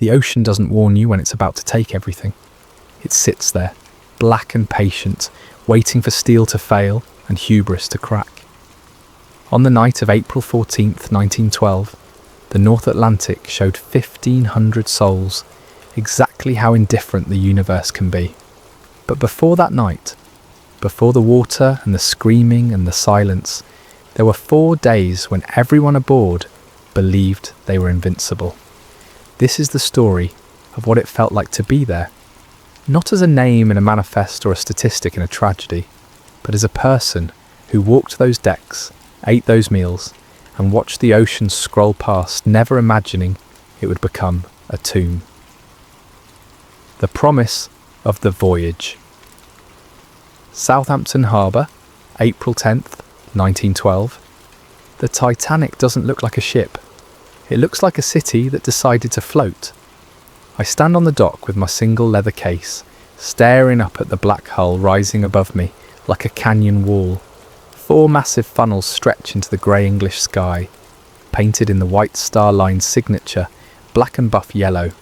The ocean doesn't warn you when it's about to take everything. It sits there, black and patient, waiting for steel to fail and hubris to crack. On the night of April 14th, 1912, the North Atlantic showed 1,500 souls, exactly how indifferent the universe can be. But before that night, before the water and the screaming and the silence, there were 4 days when everyone aboard believed they were invincible. This is the story of what it felt like to be there, not as a name in a manifest or a statistic in a tragedy, but as a person who walked those decks, ate those meals, and watched the ocean scroll past, never imagining it would become a tomb. The promise of the voyage. Southampton Harbour, April 10th, 1912. The Titanic doesn't look like a ship. It looks like a city that decided to float. I stand on the dock with my single leather case, staring up at the black hull rising above me like a canyon wall. 4 massive funnels stretch into the grey English sky, painted in the White Star Line's signature, black and buff yellow.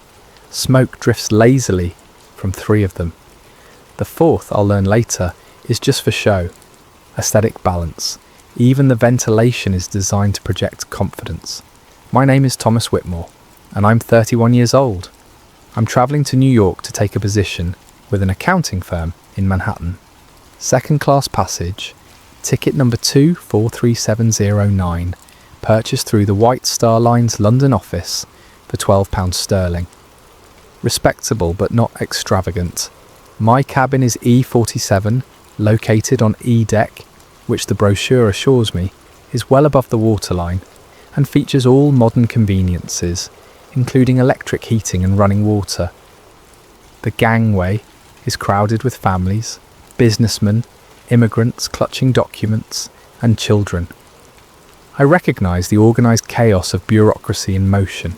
Smoke drifts lazily from 3 of them. The 4th, I'll learn later, is just for show. Aesthetic balance. Even the ventilation is designed to project confidence. My name is Thomas Whitmore, and I'm 31 years old. I'm travelling to New York to take a position with an accounting firm in Manhattan. Second class passage, ticket number 243709, purchased through the White Star Line's London office for £12 sterling. Respectable but not extravagant. My cabin is E47, located on E deck, which the brochure assures me is well above the waterline, and features all modern conveniences, including electric heating and running water. The gangway is crowded with families, businessmen, immigrants clutching documents, and children. I recognise the organised chaos of bureaucracy in motion.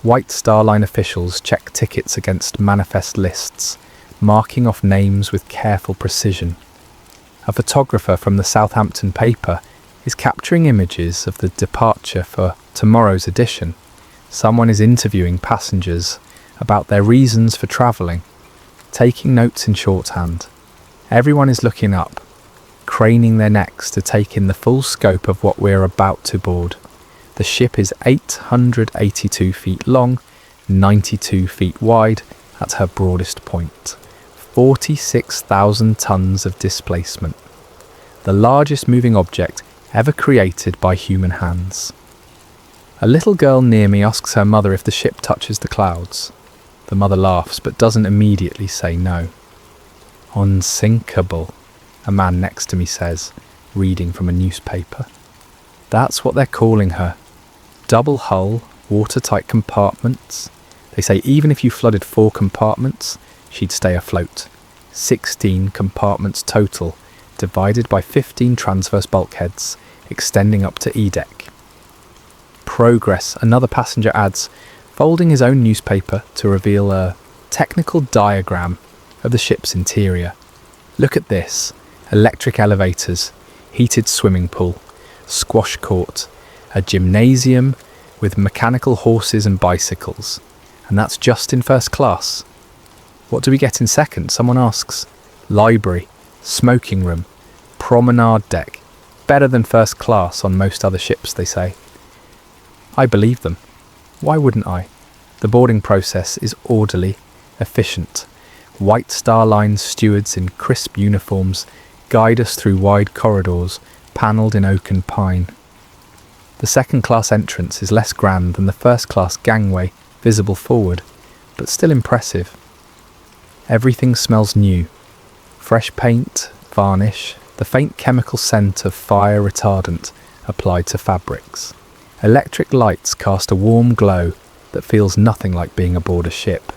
White Star Line officials check tickets against manifest lists, marking off names with careful precision. A photographer from the Southampton paper is capturing images of the departure for tomorrow's edition. Someone is interviewing passengers about their reasons for travelling, taking notes in shorthand. Everyone is looking up, craning their necks to take in the full scope of what we're about to board. The ship is 882 feet long, 92 feet wide at her broadest point. 46,000 tons of displacement. The largest moving object ever created by human hands. A little girl near me asks her mother if the ship touches the clouds. The mother laughs but doesn't immediately say no. Unsinkable, a man next to me says, reading from a newspaper. That's what they're calling her. Double hull, watertight compartments. They say even if you flooded 4 compartments, she'd stay afloat. 16 compartments total, divided by 15 transverse bulkheads, extending up to E-deck. Progress, another passenger adds, folding his own newspaper to reveal a technical diagram of the ship's interior. Look at this. Electric elevators, heated swimming pool, squash court, a gymnasium with mechanical horses and bicycles. And that's just in first class. What do we get in second? Someone asks. Library, smoking room, promenade deck. Better than first class on most other ships, they say. I believe them. Why wouldn't I? The boarding process is orderly, efficient. White Star Line stewards in crisp uniforms guide us through wide corridors, panelled in oak and pine. The second-class entrance is less grand than the first-class gangway visible forward, but still impressive. Everything smells new. Fresh paint, varnish, the faint chemical scent of fire retardant applied to fabrics. Electric lights cast a warm glow that feels nothing like being aboard a ship.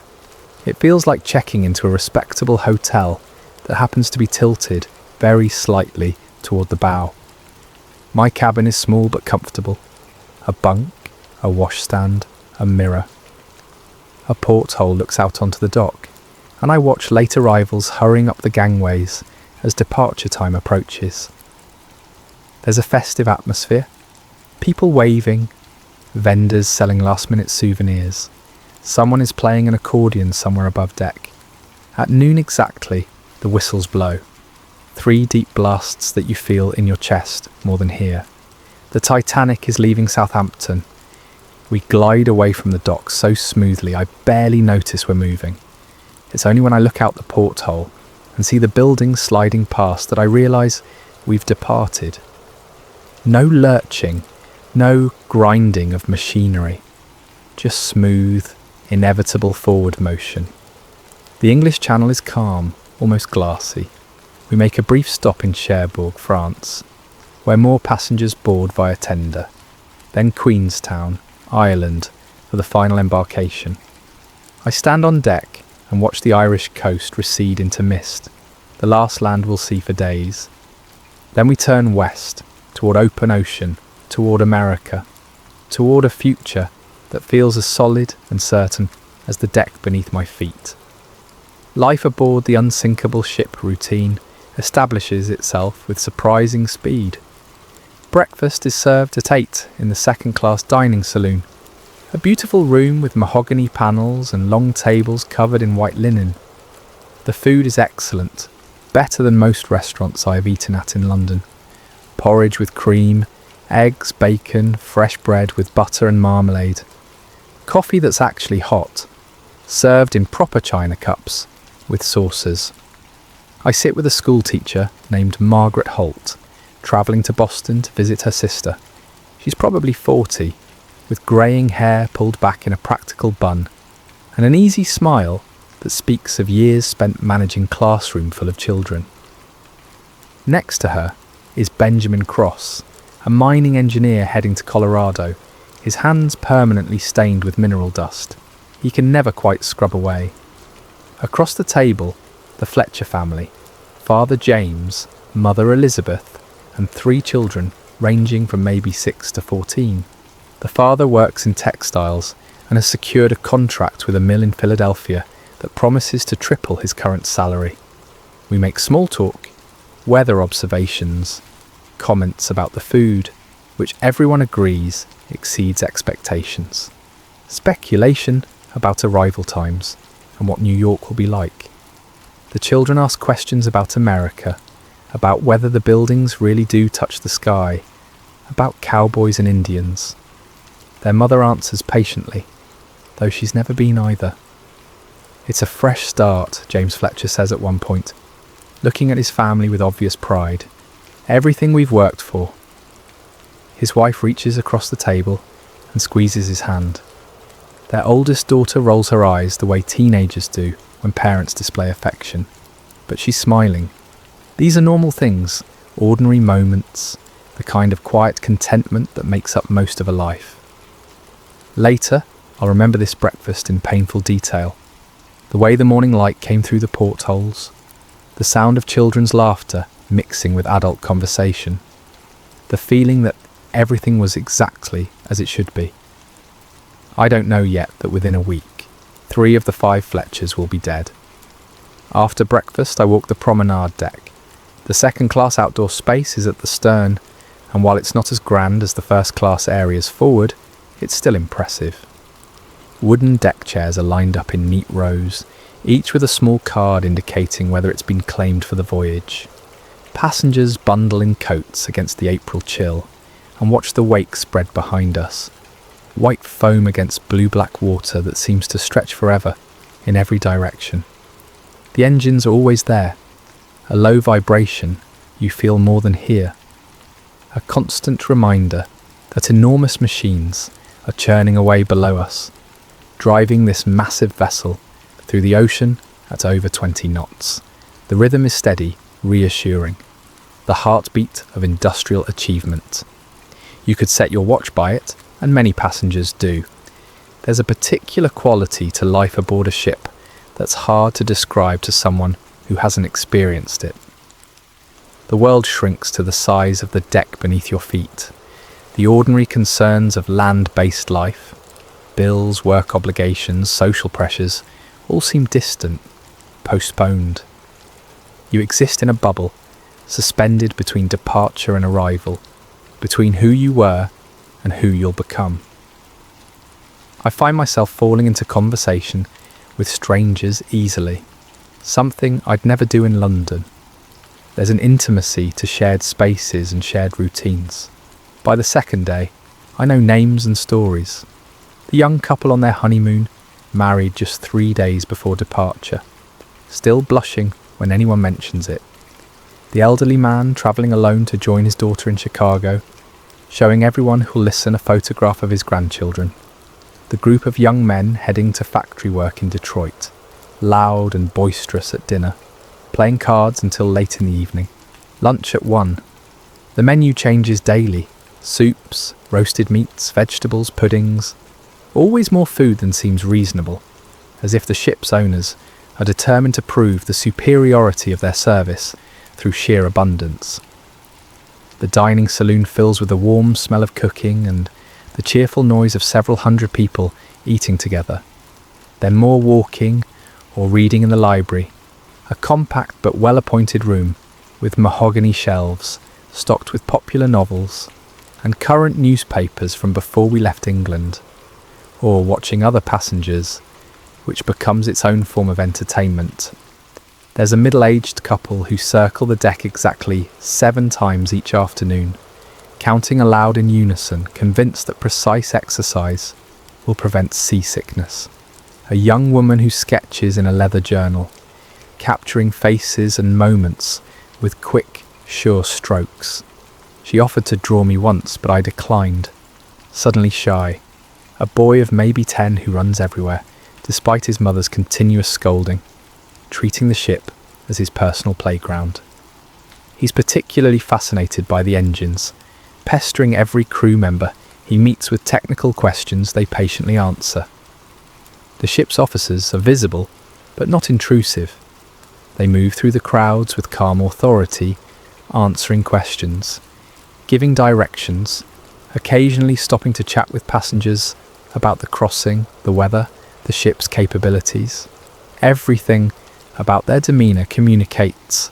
It feels like checking into a respectable hotel that happens to be tilted very slightly toward the bow. My cabin is small but comfortable. A bunk, a washstand, a mirror. A porthole looks out onto the dock, and I watch late arrivals hurrying up the gangways as departure time approaches. There's a festive atmosphere, people waving, vendors selling last-minute souvenirs, Someone is playing an accordion somewhere above deck. At noon exactly, the whistles blow. 3 deep blasts that you feel in your chest more than here. The Titanic is leaving Southampton. We glide away from the dock so smoothly I barely notice we're moving. It's only when I look out the porthole and see the buildings sliding past that I realise we've departed. No lurching, no grinding of machinery, just smooth, inevitable forward motion. The English Channel is calm, almost glassy. We make a brief stop in Cherbourg, France, where more passengers board via tender, then Queenstown, Ireland, for the final embarkation. I stand on deck and watch the Irish coast recede into mist, the last land we'll see for days. Then we turn west, toward open ocean, toward America, toward a future that feels as solid and certain as the deck beneath my feet. Life aboard the unsinkable ship routine establishes itself with surprising speed. Breakfast is served at 8 in the second-class dining saloon, a beautiful room with mahogany panels and long tables covered in white linen. The food is excellent, better than most restaurants I have eaten at in London. Porridge with cream, eggs, bacon, fresh bread with butter and marmalade. Coffee that's actually hot, served in proper china cups, with saucers. I sit with a schoolteacher named Margaret Holt, travelling to Boston to visit her sister. She's probably 40, with greying hair pulled back in a practical bun, and an easy smile that speaks of years spent managing classroom full of children. Next to her is Benjamin Cross, a mining engineer heading to Colorado, his hands permanently stained with mineral dust. He can never quite scrub away. Across the table, the Fletcher family, Father James, Mother Elizabeth, and 3 children ranging from maybe 6 to 14. The father works in textiles and has secured a contract with a mill in Philadelphia that promises to triple his current salary. We make small talk, weather observations, comments about the food, which everyone agrees exceeds expectations. Speculation about arrival times and what New York will be like. The children ask questions about America, about whether the buildings really do touch the sky, about cowboys and Indians. Their mother answers patiently, though she's never been either. It's a fresh start, James Fletcher says at one point, looking at his family with obvious pride. Everything we've worked for. His wife reaches across the table and squeezes his hand. Their oldest daughter rolls her eyes the way teenagers do when parents display affection, but she's smiling. These are normal things, ordinary moments, the kind of quiet contentment that makes up most of a life. Later, I'll remember this breakfast in painful detail. The way the morning light came through the portholes, the sound of children's laughter mixing with adult conversation, the feeling that everything was exactly as it should be. I don't know yet that within a week, 3 of the 5 Fletchers will be dead. After breakfast, I walk the promenade deck. The second-class outdoor space is at the stern, and while it's not as grand as the first-class areas forward, it's still impressive. Wooden deck chairs are lined up in neat rows, each with a small card indicating whether it's been claimed for the voyage. Passengers bundle in coats against the April chill and watch the wake spread behind us. White foam against blue-black water that seems to stretch forever in every direction. The engines are always there. A low vibration you feel more than hear. A constant reminder that enormous machines are churning away below us, driving this massive vessel through the ocean at over 20 knots. The rhythm is steady, reassuring. The heartbeat of industrial achievement. You could set your watch by it, and many passengers do. There's a particular quality to life aboard a ship that's hard to describe to someone who hasn't experienced it. The world shrinks to the size of the deck beneath your feet. The ordinary concerns of land-based life, bills, work obligations, social pressures, all seem distant, postponed. You exist in a bubble, suspended between departure and arrival, between who you were and who you'll become. I find myself falling into conversation with strangers easily, something I'd never do in London. There's an intimacy to shared spaces and shared routines. By the second day, I know names and stories. The young couple on their honeymoon, married just 3 days before departure, still blushing when anyone mentions it. The elderly man travelling alone to join his daughter in Chicago, showing everyone who'll listen a photograph of his grandchildren. The group of young men heading to factory work in Detroit, loud and boisterous at dinner, playing cards until late in the evening. Lunch at 1. The menu changes daily. Soups, roasted meats, vegetables, puddings. Always more food than seems reasonable, as if the ship's owners are determined to prove the superiority of their service through sheer abundance. The dining saloon fills with the warm smell of cooking and the cheerful noise of several hundred people eating together. Then more walking or reading in the library, a compact but well-appointed room with mahogany shelves stocked with popular novels and current newspapers from before we left England, or watching other passengers, which becomes its own form of entertainment. There's a middle-aged couple who circle the deck exactly 7 times each afternoon, counting aloud in unison, convinced that precise exercise will prevent seasickness. A young woman who sketches in a leather journal, capturing faces and moments with quick, sure strokes. She offered to draw me once, but I declined, suddenly shy. A boy of maybe 10 who runs everywhere, despite his mother's continuous scolding, treating the ship as his personal playground. He's particularly fascinated by the engines, pestering every crew member he meets with technical questions they patiently answer. The ship's officers are visible, but not intrusive. They move through the crowds with calm authority, answering questions, giving directions, occasionally stopping to chat with passengers about the crossing, the weather, the ship's capabilities. Everything about their demeanour communicates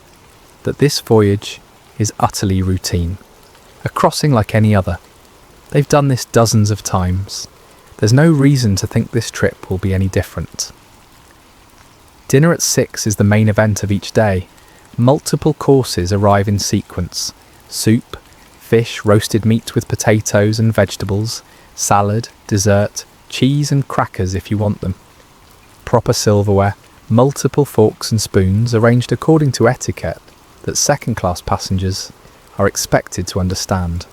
that this voyage is utterly routine, a crossing like any other. They've done this dozens of times. There's no reason to think this trip will be any different. Dinner at 6 is the main event of each day. Multiple courses arrive in sequence: soup, fish, roasted meat with potatoes and vegetables, salad, dessert, cheese and crackers if you want them. Proper silverware, multiple forks and spoons arranged according to etiquette that second-class passengers are expected to understand.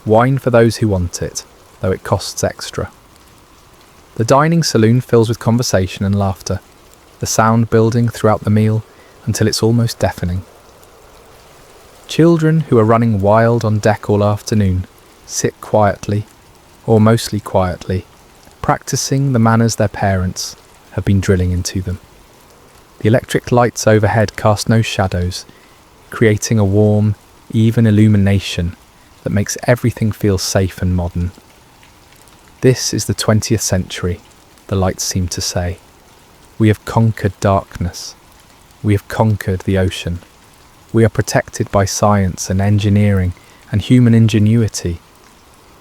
Wine for those who want it, though it costs extra. The dining saloon fills with conversation and laughter, the sound building throughout the meal until it's almost deafening. Children who are running wild on deck all afternoon sit quietly, or mostly quietly, practicing the manners their parents have been drilling into them. The electric lights overhead cast no shadows, creating a warm, even illumination that makes everything feel safe and modern. This is the 20th century, the lights seem to say. We have conquered darkness. We have conquered the ocean. We are protected by science and engineering and human ingenuity.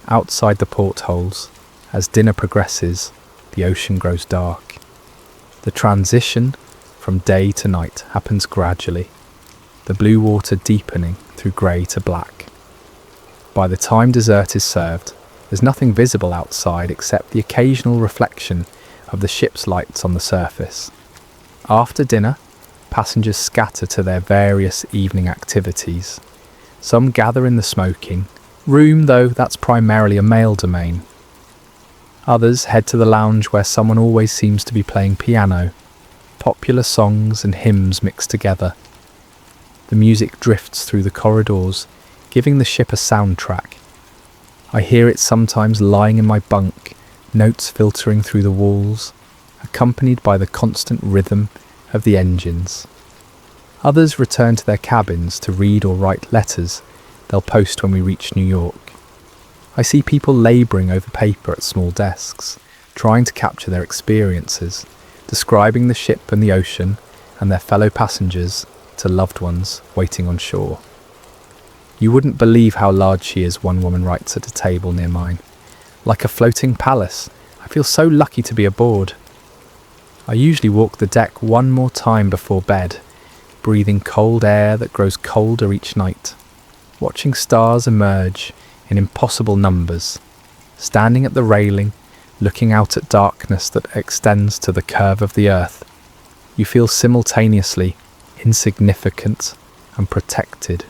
Outside the portholes, as dinner progresses, the ocean grows dark. The transition from day to night happens gradually, the blue water deepening through grey to black. By the time dessert is served, there's nothing visible outside except the occasional reflection of the ship's lights on the surface. After dinner, passengers scatter to their various evening activities. Some gather in the smoking room, though that's primarily a male domain. Others head to the lounge where someone always seems to be playing piano, popular songs and hymns mixed together. The music drifts through the corridors, giving the ship a soundtrack. I hear it sometimes lying in my bunk, notes filtering through the walls, accompanied by the constant rhythm of the engines. Others return to their cabins to read or write letters they'll post when we reach New York. I see people labouring over paper at small desks, trying to capture their experiences, describing the ship and the ocean and their fellow passengers to loved ones waiting on shore. "You wouldn't believe how large she is," one woman writes at a table near mine. like a floating palace. I feel so lucky to be aboard. I usually walk the deck one more time before bed, breathing cold air that grows colder each night, watching stars emerge in impossible numbers, standing at the railing, looking out at darkness that extends to the curve of the earth. You feel simultaneously insignificant and protected.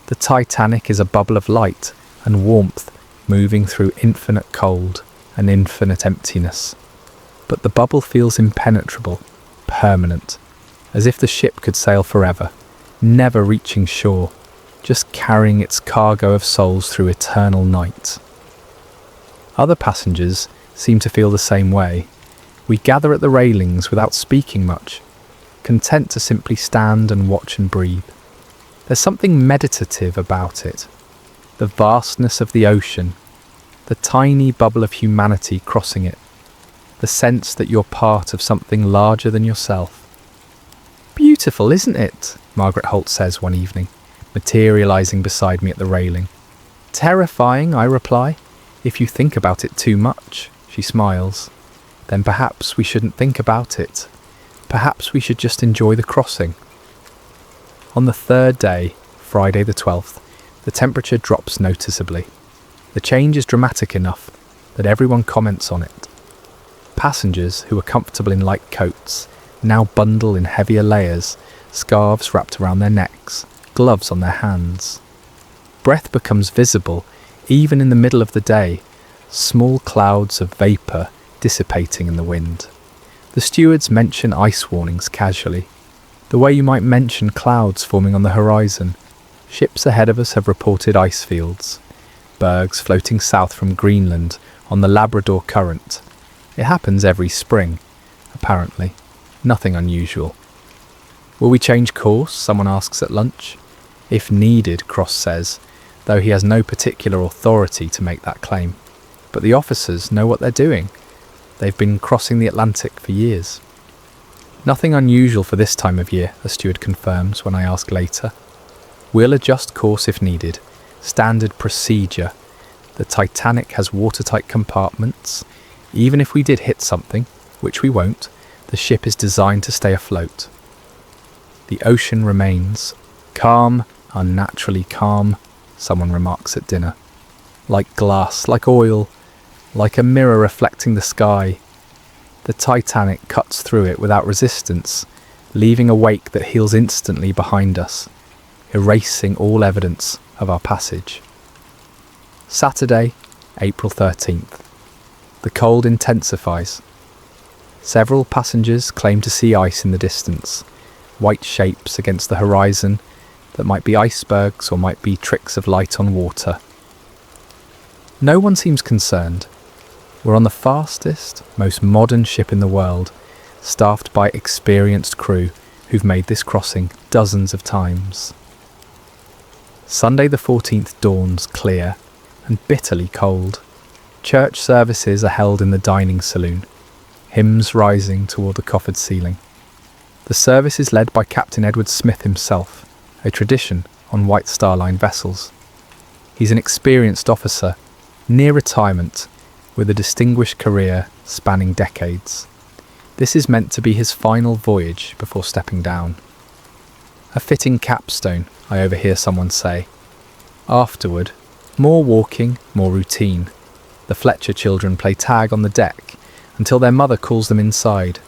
The Titanic is a bubble of light and warmth moving through infinite cold and infinite emptiness. But the bubble feels impenetrable, permanent, as if the ship could sail forever, never reaching shore, just carrying its cargo of souls through eternal night. Other passengers seem to feel the same way. We gather at the railings without speaking much, content to simply stand and watch and breathe. There's something meditative about it. The vastness of the ocean, the tiny bubble of humanity crossing it, the sense that you're part of something larger than yourself. "Beautiful, isn't it?" Margaret Holt says one evening, materialising beside me at the railing. "Terrifying," I reply. "If you think about it too much," she smiles. "Then perhaps we shouldn't think about it. Perhaps we should just enjoy the crossing." On the third day, Friday the 12th, the temperature drops noticeably. The change is dramatic enough that everyone comments on it. Passengers who are comfortable in light coats now bundle in heavier layers, scarves wrapped around their necks, gloves on their hands. Breath becomes visible even in the middle of the day, small clouds of vapour dissipating in the wind. The stewards mention ice warnings casually, the way you might mention clouds forming on the horizon. Ships ahead of us have reported ice fields, bergs floating south from Greenland on the Labrador Current. It happens every spring, apparently. Nothing unusual. "Will we change course?" someone asks at lunch. "If needed," Cross says, though he has no particular authority to make that claim. But the officers know what they're doing. They've been crossing the Atlantic for years. "Nothing unusual for this time of year," a steward confirms when I ask later. "We'll adjust course if needed. Standard procedure. The Titanic has watertight compartments. Even if we did hit something, which we won't, the ship is designed to stay afloat." The ocean remains calm, unnaturally calm, someone remarks at dinner. Like glass, like oil, like a mirror reflecting the sky. The Titanic cuts through it without resistance, leaving a wake that heals instantly behind us, erasing all evidence of our passage. Saturday, April 13th. The cold intensifies. Several passengers claim to see ice in the distance, white shapes against the horizon that might be icebergs or might be tricks of light on water. No one seems concerned. We're on the fastest, most modern ship in the world, staffed by experienced crew who've made this crossing dozens of times. Sunday the 14th dawns clear and bitterly cold. Church services are held in the dining saloon, hymns rising toward the coffered ceiling. The service is led by Captain Edward Smith himself, a tradition on White Star Line vessels. He's an experienced officer, near retirement, with a distinguished career spanning decades. This is meant to be his final voyage before stepping down. A fitting capstone, I overhear someone say. Afterward, more walking, more routine. The Fletcher children play tag on the deck until their mother calls them inside.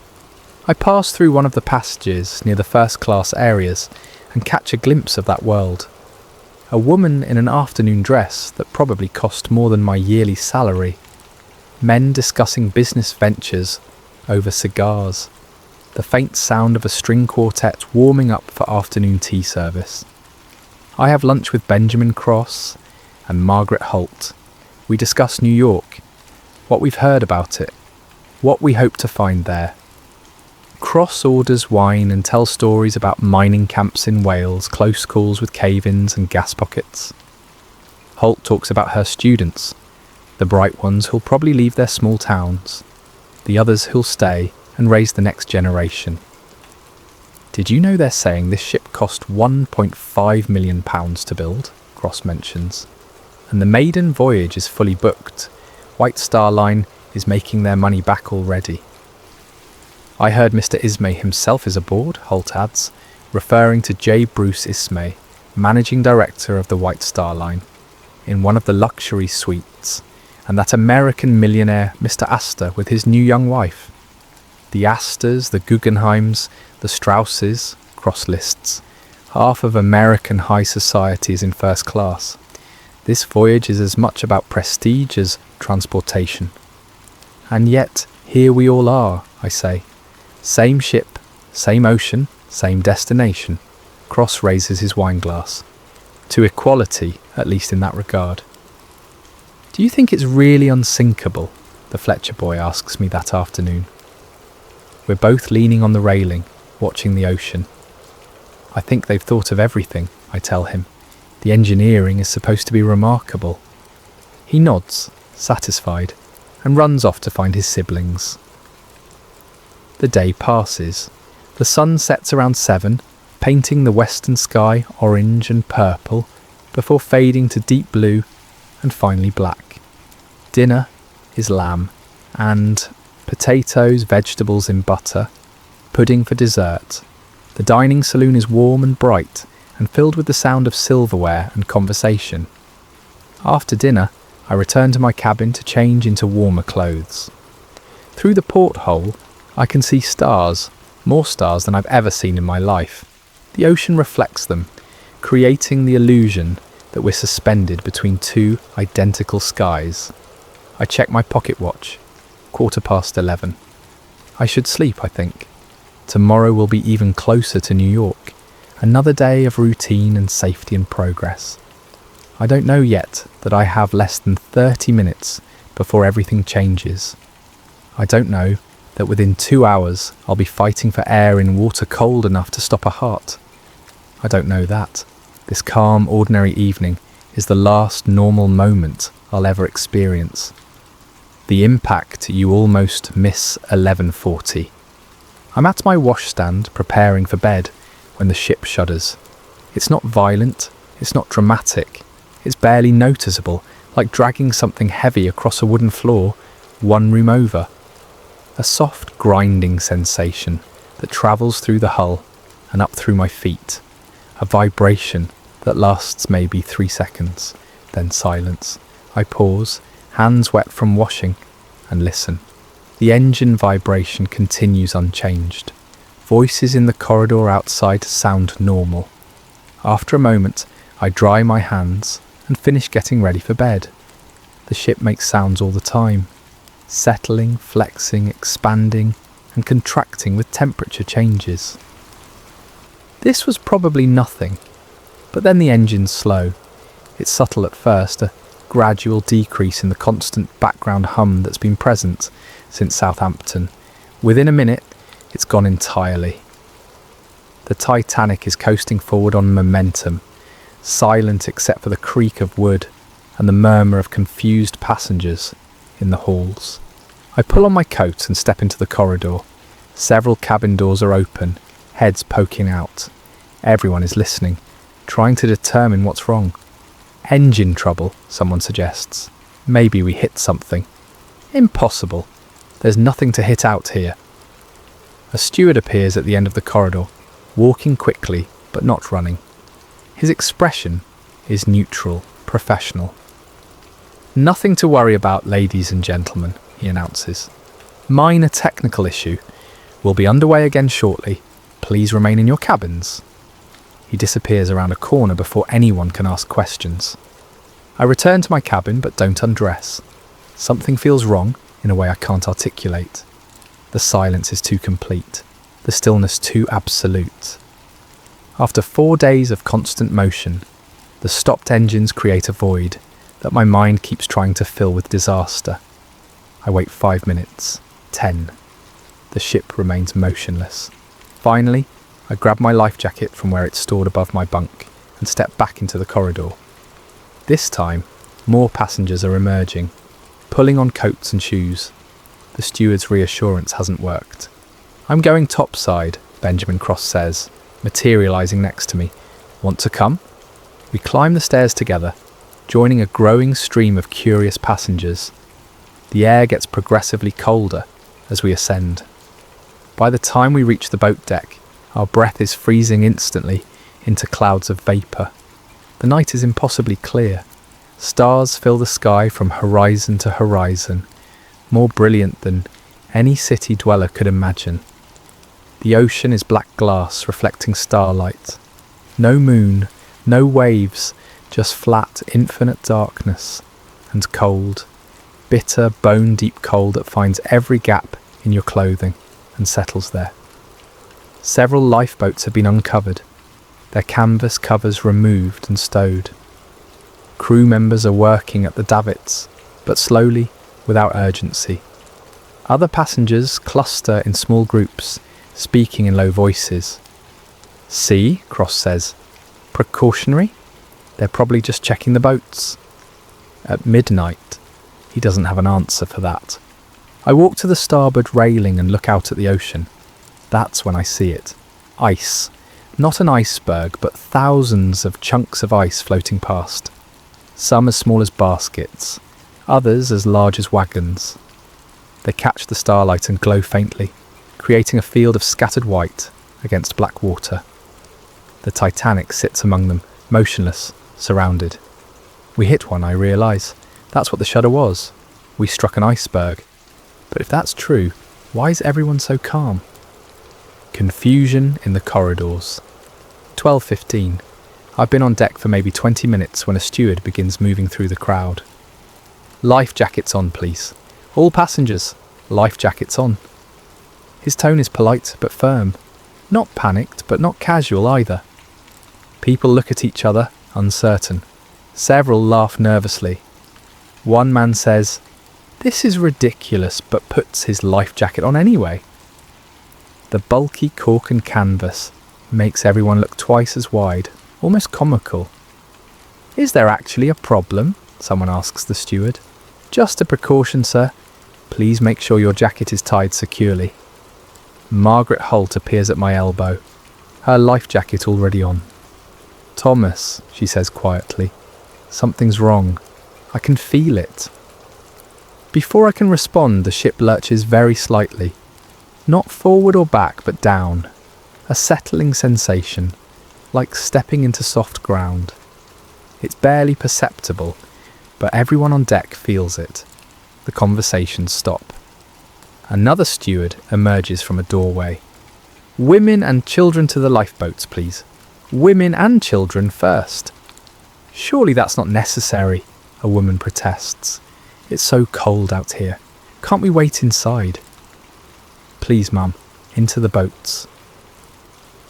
I pass through one of the passages near the first-class areas and catch a glimpse of that world. A woman in an afternoon dress that probably cost more than my yearly salary. Men discussing business ventures over cigars. The faint sound of a string quartet warming up for afternoon tea service. I have lunch with Benjamin Cross and Margaret Holt. We discuss New York, what we've heard about it, what we hope to find there. Cross orders wine and tells stories about mining camps in Wales, close calls with cave-ins and gas pockets. Holt talks about her students, the bright ones who'll probably leave their small towns, the others who'll stay and raise the next generation. "Did you know they're saying this ship cost £1.5 million to build?" Cross mentions. "And the maiden voyage is fully booked, White Star Line is making their money back already. I heard Mr. Ismay himself is aboard, Holt adds, referring to J. Bruce Ismay, managing director of the White Star Line, in one of the luxury suites, and that American millionaire Mr. Astor with his new young wife. The Astors, the Guggenheims, the Strausses, cross lists. Half of American high society is in first class. This voyage is as much about prestige as transportation. And yet, here we all are, I say. Same ship, same ocean, same destination. Cross raises his wineglass. To equality, at least in that regard. Do you think it's really unsinkable? The Fletcher boy asks me that afternoon. We're both leaning on the railing, watching the ocean. I think they've thought of everything, I tell him. The engineering is supposed to be remarkable. He nods, satisfied, and runs off to find his siblings. The day passes. The sun sets around 7, painting the western sky orange and purple, before fading to deep blue and finally black. Dinner is lamb, and potatoes, vegetables in butter, pudding for dessert. The dining saloon is warm and bright, and filled with the sound of silverware and conversation. After dinner, I return to my cabin to change into warmer clothes. Through the porthole, I can see stars, more stars than I've ever seen in my life. The ocean reflects them, creating the illusion that we're suspended between two identical skies. I check my pocket watch, 11:15. I should sleep, I think. Tomorrow will be even closer to New York, another day of routine and safety and progress. I don't know yet that I have less than 30 minutes before everything changes. I don't know that within 2 hours I'll be fighting for air in water cold enough to stop a heart. I don't know that. This calm, ordinary evening is the last normal moment I'll ever experience. The impact you almost miss 11:40. I'm at my washstand preparing for bed when the ship shudders. It's not violent, it's not dramatic, it's barely noticeable, like dragging something heavy across a wooden floor, one room over. A soft grinding sensation that travels through the hull and up through my feet. A vibration that lasts maybe 3 seconds, then silence. I pause, hands wet from washing, and listen. The engine vibration continues unchanged. Voices in the corridor outside sound normal. After a moment, I dry my hands and finish getting ready for bed. The ship makes sounds all the time. Settling, flexing, expanding, and contracting with temperature changes. This was probably nothing, but then the engine's slow. It's subtle at first, a gradual decrease in the constant background hum that's been present since Southampton. Within a minute, it's gone entirely. The Titanic is coasting forward on momentum, silent except for the creak of wood and the murmur of confused passengers in the halls. I pull on my coat and step into the corridor. Several cabin doors are open, heads poking out. Everyone is listening, trying to determine what's wrong. Engine trouble, someone suggests. Maybe we hit something. Impossible. There's nothing to hit out here. A steward appears at the end of the corridor, walking quickly but not running. His expression is neutral, professional. "Nothing to worry about, ladies and gentlemen," he announces. "Minor technical issue. We'll be underway again shortly. Please remain in your cabins." He disappears around a corner before anyone can ask questions. I return to my cabin but don't undress. Something feels wrong in a way I can't articulate. The silence is too complete, the stillness too absolute. After 4 days of constant motion, the stopped engines create a void that my mind keeps trying to fill with disaster. I wait 5 minutes, 10. The ship remains motionless. Finally, I grab my life jacket from where it's stored above my bunk and step back into the corridor. This time, more passengers are emerging, pulling on coats and shoes. The steward's reassurance hasn't worked. "I'm going topside," Benjamin Cross says, materialising next to me. "Want to come?" We climb the stairs together, joining a growing stream of curious passengers. The air gets progressively colder as we ascend. By the time we reach the boat deck, our breath is freezing instantly into clouds of vapour. The night is impossibly clear. Stars fill the sky from horizon to horizon, more brilliant than any city dweller could imagine. The ocean is black glass reflecting starlight. No moon, no waves, just flat, infinite darkness and cold. Bitter, bone-deep cold that finds every gap in your clothing and settles there. Several lifeboats have been uncovered, their canvas covers removed and stowed. Crew members are working at the davits, but slowly, without urgency. Other passengers cluster in small groups, speaking in low voices. "See," Cross says. "Precautionary? They're probably just checking the boats." At midnight, he doesn't have an answer for that. I walk to the starboard railing and look out at the ocean. That's when I see it. Ice. Not an iceberg, but thousands of chunks of ice floating past. Some as small as baskets, others as large as wagons. They catch the starlight and glow faintly, creating a field of scattered white against black water. The Titanic sits among them, motionless, surrounded. We hit one, I realise. That's what the shudder was. We struck an iceberg. But if that's true, why is everyone so calm? Confusion in the corridors. 12:15. I've been on deck for maybe 20 minutes when a steward begins moving through the crowd. "Life jackets on, please. All passengers, life jackets on." His tone is polite but firm. Not panicked, but not casual either. People look at each other, uncertain. Several laugh nervously. One man says, "This is ridiculous," but puts his life jacket on anyway. The bulky cork and canvas makes everyone look twice as wide, almost comical. "Is there actually a problem?" someone asks the steward. "Just a precaution, sir. Please make sure your jacket is tied securely." Margaret Holt appears at my elbow, her life jacket already on. "Thomas," she says quietly, "something's wrong. I can feel it." Before I can respond, the ship lurches very slightly. Not forward or back, but down. A settling sensation, like stepping into soft ground. It's barely perceptible, but everyone on deck feels it. The conversations stop. Another steward emerges from a doorway. "Women and children to the lifeboats, please. Women and children first." "Surely that's not necessary," a woman protests. "It's so cold out here. Can't we wait inside?" "Please, ma'am, into the boats."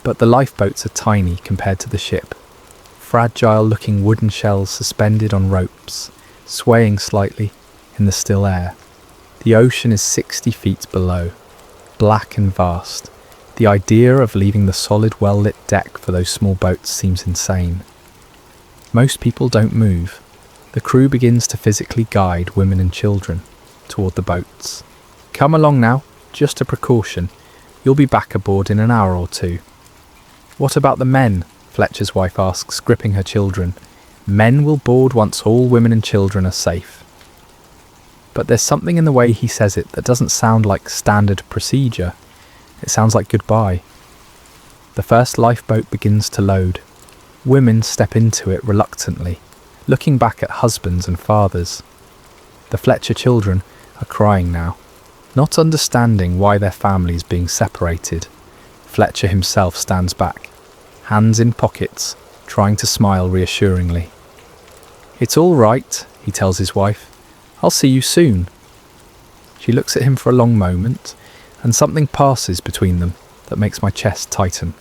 But the lifeboats are tiny compared to the ship. Fragile-looking wooden shells suspended on ropes, swaying slightly in the still air. The ocean is 60 feet below, black and vast. The idea of leaving the solid, well-lit deck for those small boats seems insane. Most people don't move. The crew begins to physically guide women and children toward the boats. "Come along now, just a precaution. You'll be back aboard in an hour or two." "What about the men?" Fletcher's wife asks, gripping her children. "Men will board once all women and children are safe." But there's something in the way he says it that doesn't sound like standard procedure. It sounds like goodbye. The first lifeboat begins to load. Women step into it reluctantly, looking back at husbands and fathers. The Fletcher children are crying now, not understanding why their family is being separated. Fletcher himself stands back, hands in pockets, trying to smile reassuringly. "It's all right," he tells his wife. "I'll see you soon." She looks at him for a long moment, and something passes between them that makes my chest tighten.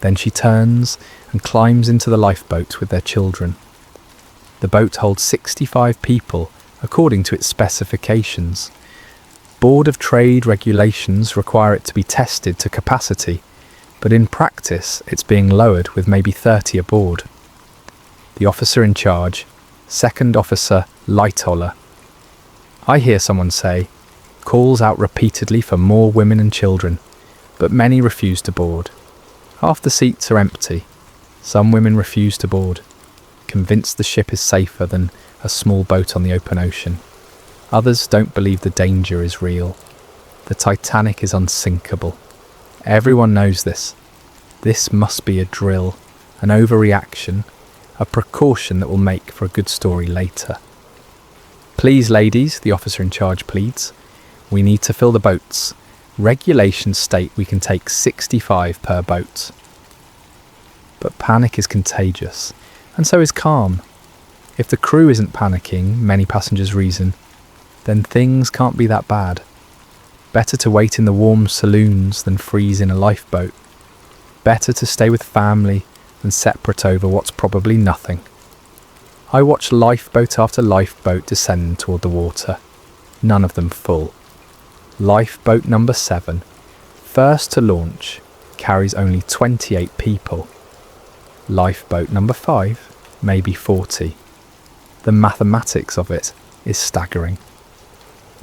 Then she turns and climbs into the lifeboat with their children. The boat holds 65 people, according to its specifications. Board of Trade regulations require it to be tested to capacity, but in practice it's being lowered with maybe 30 aboard. The officer in charge, Second Officer Lightoller, I hear someone say, calls out repeatedly for more women and children, but many refuse to board. Half the seats are empty. Some women refuse to board, convinced the ship is safer than a small boat on the open ocean. Others don't believe the danger is real. The Titanic is unsinkable. Everyone knows this. This must be a drill, an overreaction, a precaution that will make for a good story later. Please, ladies, the officer in charge pleads. We need to fill the boats. Regulations state we can take 65 per boat. But panic is contagious, and so is calm. If the crew isn't panicking, many passengers reason, then things can't be that bad. Better to wait in the warm saloons than freeze in a lifeboat. Better to stay with family than separate over what's probably nothing. I watch lifeboat after lifeboat descend toward the water, none of them full. Lifeboat number 7, first to launch, carries only 28 people. Lifeboat number 5, maybe 40. The mathematics of it is staggering.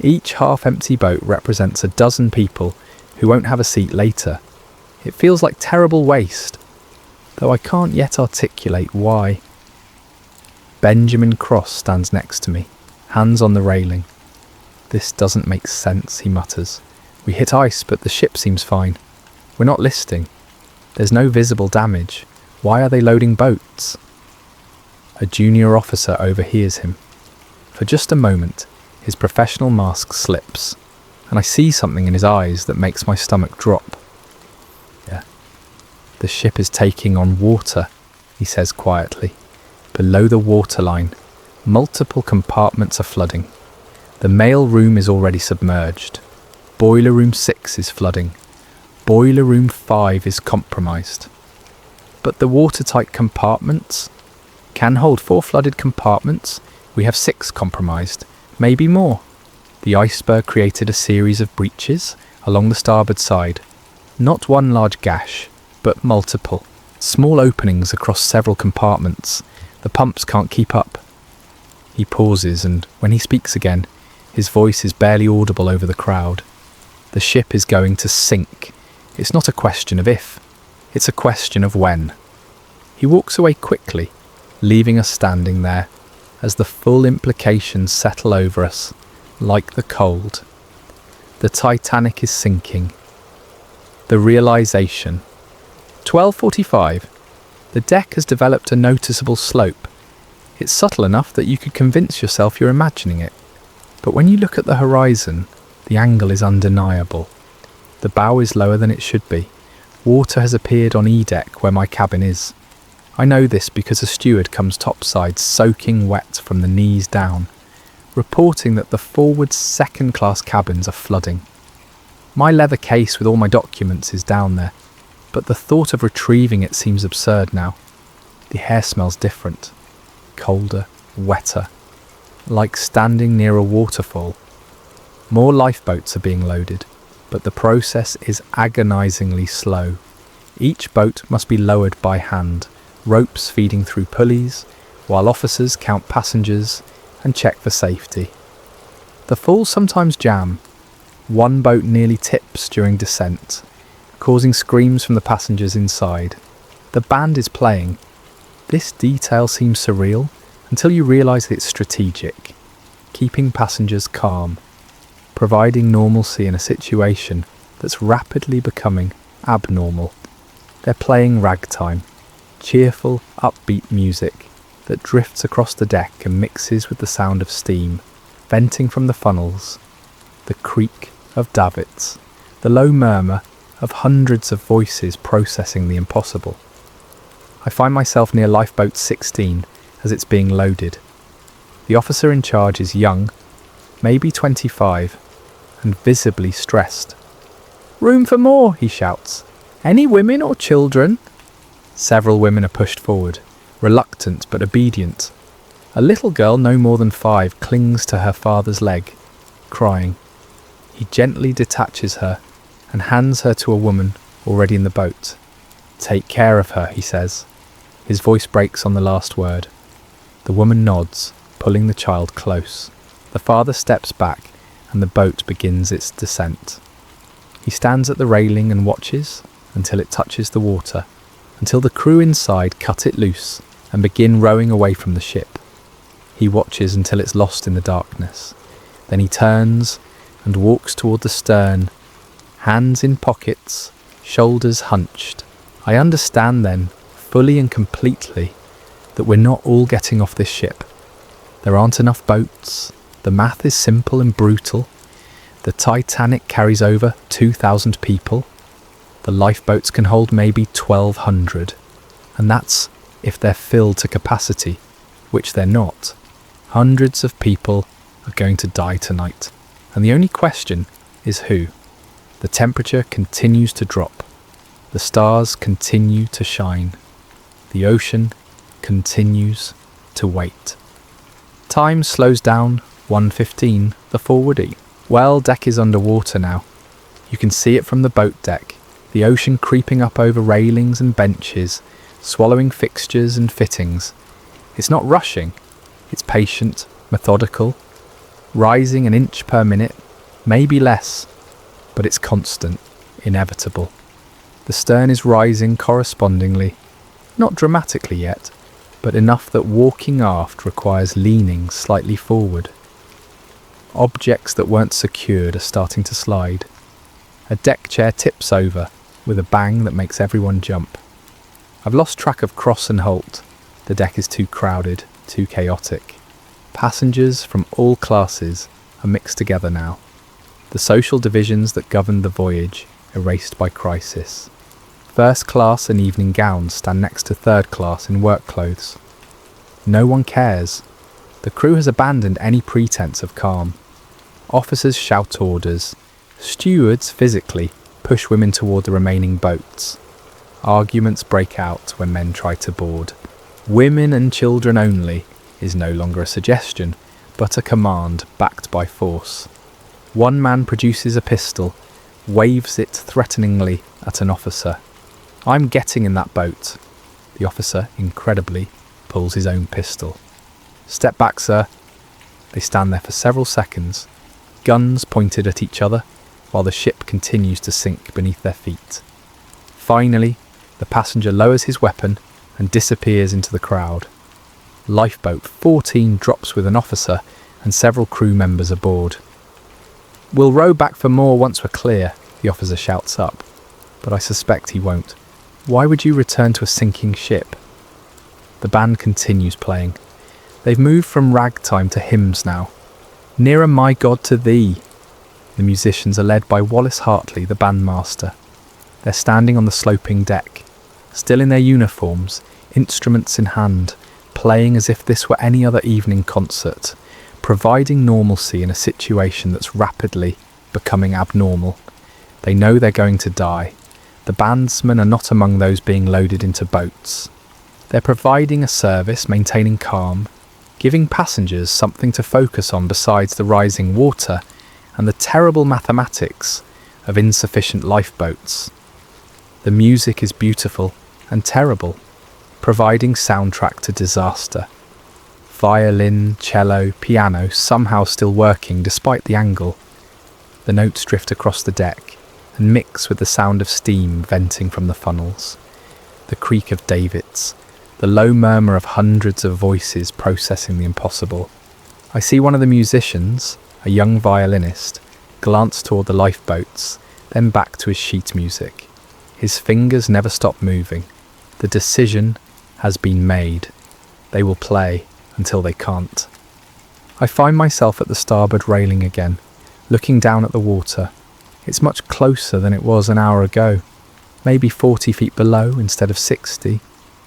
Each half-empty boat represents a dozen people who won't have a seat later. It feels like terrible waste, though I can't yet articulate why. Benjamin Cross stands next to me, hands on the railing. This doesn't make sense, he mutters. We hit ice, but the ship seems fine. We're not listing. There's no visible damage. Why are they loading boats? A junior officer overhears him. For just a moment, his professional mask slips, and I see something in his eyes that makes my stomach drop. Yeah. The ship is taking on water, he says quietly. Below the waterline, multiple compartments are flooding. The mail room is already submerged. Boiler room 6 is flooding. Boiler room 5 is compromised. But the watertight compartments can hold 4 flooded compartments. We have 6 compromised, maybe more. The iceberg created a series of breaches along the starboard side. Not one large gash, but multiple. Small openings across several compartments. The pumps can't keep up. He pauses, and when he speaks again, his voice is barely audible over the crowd. The ship is going to sink. It's not a question of if, it's a question of when. He walks away quickly, leaving us standing there, as the full implications settle over us, like the cold. The Titanic is sinking. The realization. 12:45. The deck has developed a noticeable slope. It's subtle enough that you could convince yourself you're imagining it. But when you look at the horizon, the angle is undeniable. The bow is lower than it should be. Water has appeared on E-deck where my cabin is. I know this because a steward comes topside soaking wet from the knees down, reporting that the forward second-class cabins are flooding. My leather case with all my documents is down there, but the thought of retrieving it seems absurd now. The air smells different, colder, wetter, like standing near a waterfall. More lifeboats are being loaded, but the process is agonizingly slow. Each boat must be lowered by hand, ropes feeding through pulleys, while officers count passengers and check for safety. The falls sometimes jam. One boat nearly tips during descent, causing screams from the passengers inside. The band is playing. This detail seems surreal until you realise that it's strategic, keeping passengers calm, providing normalcy in a situation that's rapidly becoming abnormal. They're playing ragtime, cheerful, upbeat music that drifts across the deck and mixes with the sound of steam, venting from the funnels, the creak of davits, the low murmur of hundreds of voices processing the impossible. I find myself near lifeboat 16 as it's being loaded. The officer in charge is young, maybe 25, and visibly stressed. "Room for more," he shouts. "Any women or children?" Several women are pushed forward, reluctant but obedient. A little girl no more than 5 clings to her father's leg, crying. He gently detaches her and hands her to a woman already in the boat. "Take care of her," he says. His voice breaks on the last word. The woman nods, pulling the child close. The father steps back and the boat begins its descent. He stands at the railing and watches until it touches the water, until the crew inside cut it loose and begin rowing away from the ship. He watches until it's lost in the darkness. Then he turns and walks toward the stern, hands in pockets, shoulders hunched. I understand then, fully and completely, that we're not all getting off this ship. There aren't enough boats. The math is simple and brutal. The Titanic carries over 2,000 people. The lifeboats can hold maybe 1,200. And that's if they're filled to capacity, which they're not. Hundreds of people are going to die tonight. And the only question is who. The temperature continues to drop. The stars continue to shine. The ocean continues to wait. Time slows down, 1:15, the forwardie. Well, deck is underwater now. You can see it from the boat deck, the ocean creeping up over railings and benches, swallowing fixtures and fittings. It's not rushing, it's patient, methodical, rising an inch per minute, maybe less, but it's constant, inevitable. The stern is rising correspondingly, not dramatically yet, but enough that walking aft requires leaning slightly forward. Objects that weren't secured are starting to slide. A deck chair tips over with a bang that makes everyone jump. I've lost track of cross and halt. The deck is too crowded, too chaotic. Passengers from all classes are mixed together now. The social divisions that governed the voyage erased by crisis. First class in evening gowns stand next to third class in work clothes. No one cares. The crew has abandoned any pretense of calm. Officers shout orders. Stewards physically push women toward the remaining boats. Arguments break out when men try to board. Women and children only is no longer a suggestion, but a command backed by force. One man produces a pistol, waves it threateningly at an officer. "I'm getting in that boat." The officer, incredibly, pulls his own pistol. "Step back, sir." They stand there for several seconds, guns pointed at each other, while the ship continues to sink beneath their feet. Finally, the passenger lowers his weapon and disappears into the crowd. Lifeboat 14 drops with an officer and several crew members aboard. "We'll row back for more once we're clear," the officer shouts up, but I suspect he won't. Why would you return to a sinking ship? The band continues playing. They've moved from ragtime to hymns now. "Nearer, my God, to thee." The musicians are led by Wallace Hartley, the bandmaster. They're standing on the sloping deck, still in their uniforms, instruments in hand, playing as if this were any other evening concert, providing normalcy in a situation that's rapidly becoming abnormal. They know they're going to die. The bandsmen are not among those being loaded into boats. They're providing a service, maintaining calm, giving passengers something to focus on besides the rising water and the terrible mathematics of insufficient lifeboats. The music is beautiful and terrible, providing soundtrack to disaster. Violin, cello, piano somehow still working despite the angle. The notes drift across the deck and mix with the sound of steam venting from the funnels, the creak of davits, the low murmur of hundreds of voices processing the impossible. I see one of the musicians, a young violinist, glance toward the lifeboats, then back to his sheet music. His fingers never stop moving. The decision has been made. They will play until they can't. I find myself at the starboard railing again, looking down at the water. It's much closer than it was an hour ago, maybe 40 feet below instead of 60.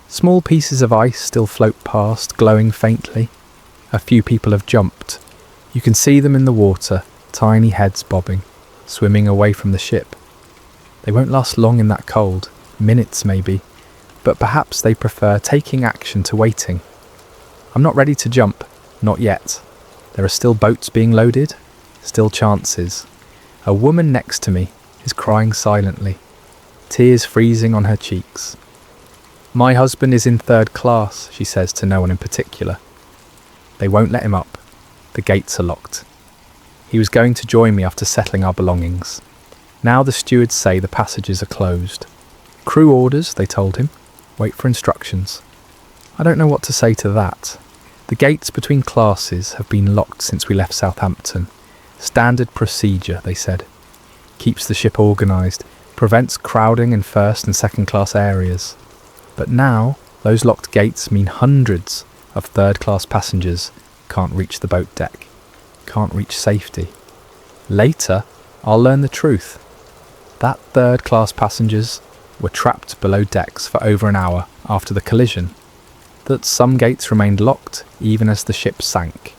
Small pieces of ice still float past, glowing faintly. A few people have jumped. You can see them in the water, tiny heads bobbing, swimming away from the ship. They won't last long in that cold, minutes maybe, but perhaps they prefer taking action to waiting. I'm not ready to jump, not yet. There are still boats being loaded, still chances. A woman next to me is crying silently, tears freezing on her cheeks. "My husband is in third class," she says to no one in particular. They won't let him up. The gates are locked. He was going to join me after settling our belongings. Now the stewards say the passages are closed. "Crew orders," they told him. "Wait for instructions." I don't know what to say to that. The gates between classes have been locked since we left Southampton, Standard procedure, they said. Keeps the ship organised, prevents crowding in first and second class areas. But now, those locked gates mean hundreds of third class passengers can't reach the boat deck, can't reach safety. Later, I'll learn the truth. That third class passengers were trapped below decks for over an hour after the collision. That some gates remained locked even as the ship sank.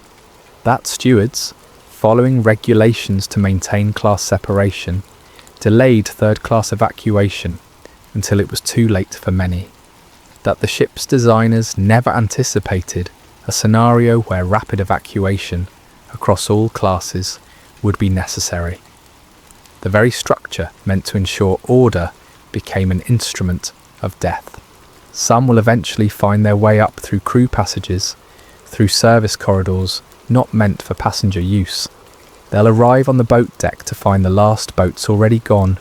That stewards, following regulations to maintain class separation, delayed third class evacuation until it was too late for many. That the ship's designers never anticipated a scenario where rapid evacuation across all classes would be necessary. The very structure meant to ensure order became an instrument of death. Some will eventually find their way up through crew passages, through service corridors not meant for passenger use. They'll arrive on the boat deck to find the last boats already gone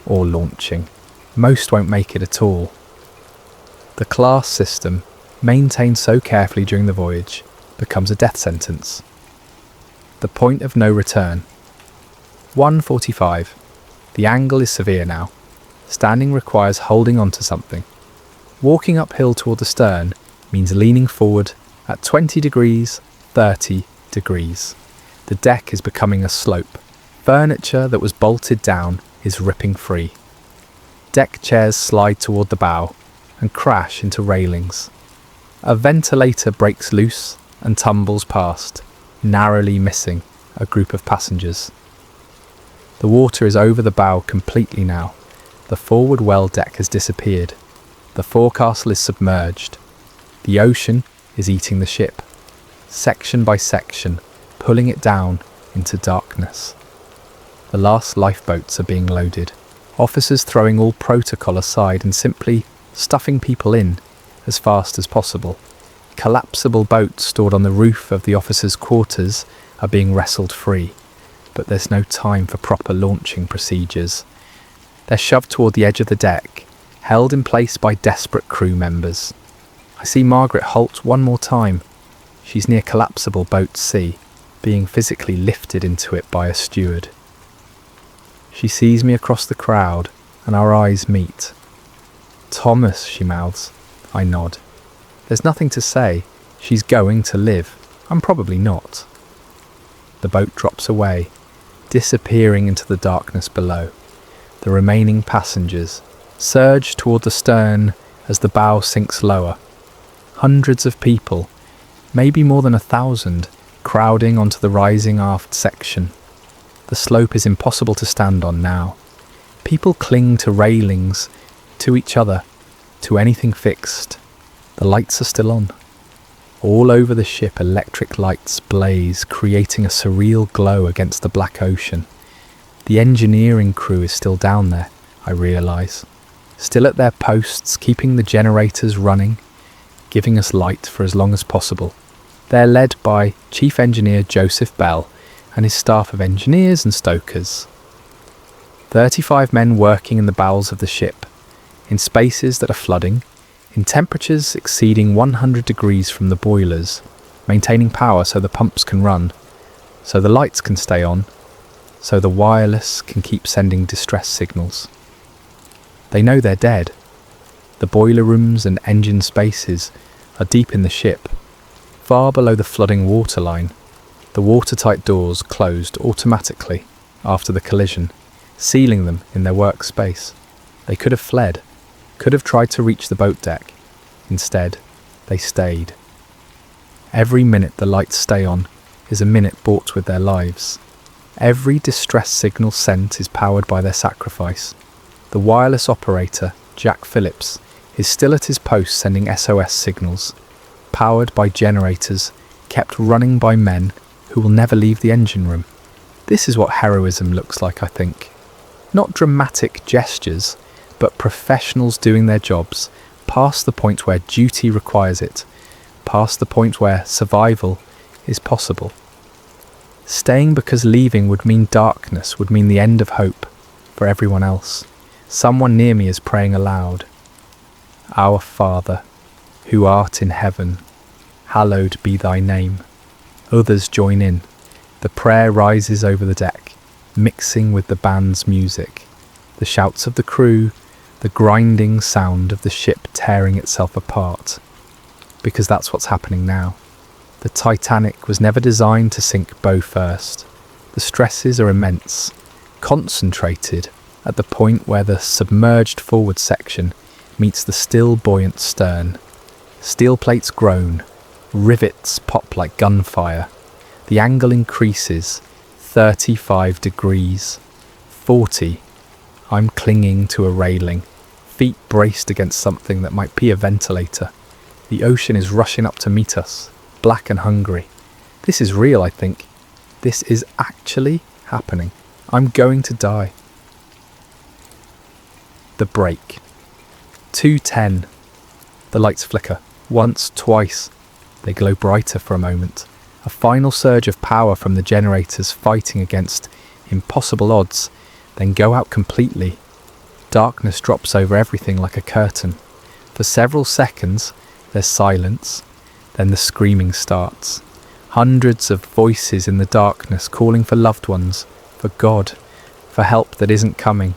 or launching. Most won't make it at all. The class system, maintained so carefully during the voyage, becomes a death sentence. The point of no return. 1:45. The angle is severe now. Standing requires holding on to something. Walking uphill toward the stern means leaning forward at 20 degrees, 30 degrees. The deck is becoming a slope. Furniture that was bolted down is ripping free. Deck chairs slide toward the bow and crash into railings. A ventilator breaks loose and tumbles past, narrowly missing a group of passengers. The water is over the bow completely now. The forward well deck has disappeared. The forecastle is submerged. The ocean is eating the ship, section by section, pulling it down into darkness. The last lifeboats are being loaded. Officers throwing all protocol aside and simply stuffing people in as fast as possible. Collapsible boats stored on the roof of the officers' quarters are being wrestled free, but there's no time for proper launching procedures. They're shoved toward the edge of the deck, held in place by desperate crew members. I see Margaret halt one more time. She's near collapsible boat C, being physically lifted into it by a steward. She sees me across the crowd, and our eyes meet. "Thomas," she mouths. I nod. There's nothing to say. She's going to live. I'm probably not. The boat drops away, disappearing into the darkness below. The remaining passengers surge toward the stern as the bow sinks lower. Hundreds of people, maybe more than 1,000, crowding onto the rising aft section. The slope is impossible to stand on now. People cling to railings, to each other, to anything fixed. The lights are still on. All over the ship electric lights blaze, creating a surreal glow against the black ocean. The engineering crew is still down there, I realise. Still at their posts, keeping the generators running, giving us light for as long as possible. They're led by Chief Engineer Joseph Bell and his staff of engineers and stokers. 35 men working in the bowels of the ship, in spaces that are flooding, in temperatures exceeding 100 degrees from the boilers, maintaining power so the pumps can run, so the lights can stay on, so the wireless can keep sending distress signals. They know they're dead. The boiler rooms and engine spaces are deep in the ship, far below the flooding waterline. The watertight doors closed automatically after the collision, sealing them in their workspace. They could have fled, could have tried to reach the boat deck. Instead, they stayed. Every minute the lights stay on is a minute bought with their lives. Every distress signal sent is powered by their sacrifice. The wireless operator, Jack Phillips, is still at his post sending SOS signals, powered by generators kept running by men who will never leave the engine room. This is what heroism looks like, I think. Not dramatic gestures, but professionals doing their jobs past the point where duty requires it, past the point where survival is possible. Staying because leaving would mean darkness, would mean the end of hope for everyone else. Someone near me is praying aloud. Our Father, who art in heaven, hallowed be thy name. Others join in. The prayer rises over the deck, mixing with the band's music, the shouts of the crew, the grinding sound of the ship tearing itself apart. Because that's what's happening now. The Titanic was never designed to sink bow first. The stresses are immense, concentrated at the point where the submerged forward section meets the still buoyant stern. Steel plates groan, rivets pop like gunfire. The angle increases, 35 degrees, 40. I'm clinging to a railing, feet braced against something that might be a ventilator. The ocean is rushing up to meet us, black and hungry. This is real, I think. This is actually happening. I'm going to die. The break. 2:10. The lights flicker. Once, twice. They glow brighter for a moment. A final surge of power from the generators fighting against impossible odds, then go out completely. Darkness drops over everything like a curtain. For several seconds, there's silence. Then the screaming starts. Hundreds of voices in the darkness calling for loved ones, for God, for help that isn't coming.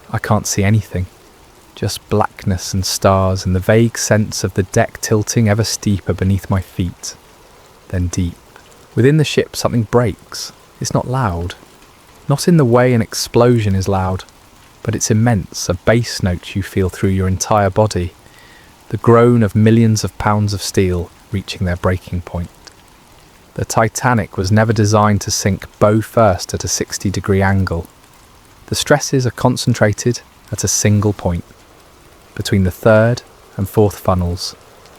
I can't see anything. Just blackness and stars and the vague sense of the deck tilting ever steeper beneath my feet. Then deep. Within the ship something breaks. It's not loud. Not in the way an explosion is loud, but it's immense, a bass note you feel through your entire body. The groan of millions of pounds of steel reaching their breaking point. The Titanic was never designed to sink bow first at a 60-degree angle. The stresses are concentrated at a single point, between the third and fourth funnels,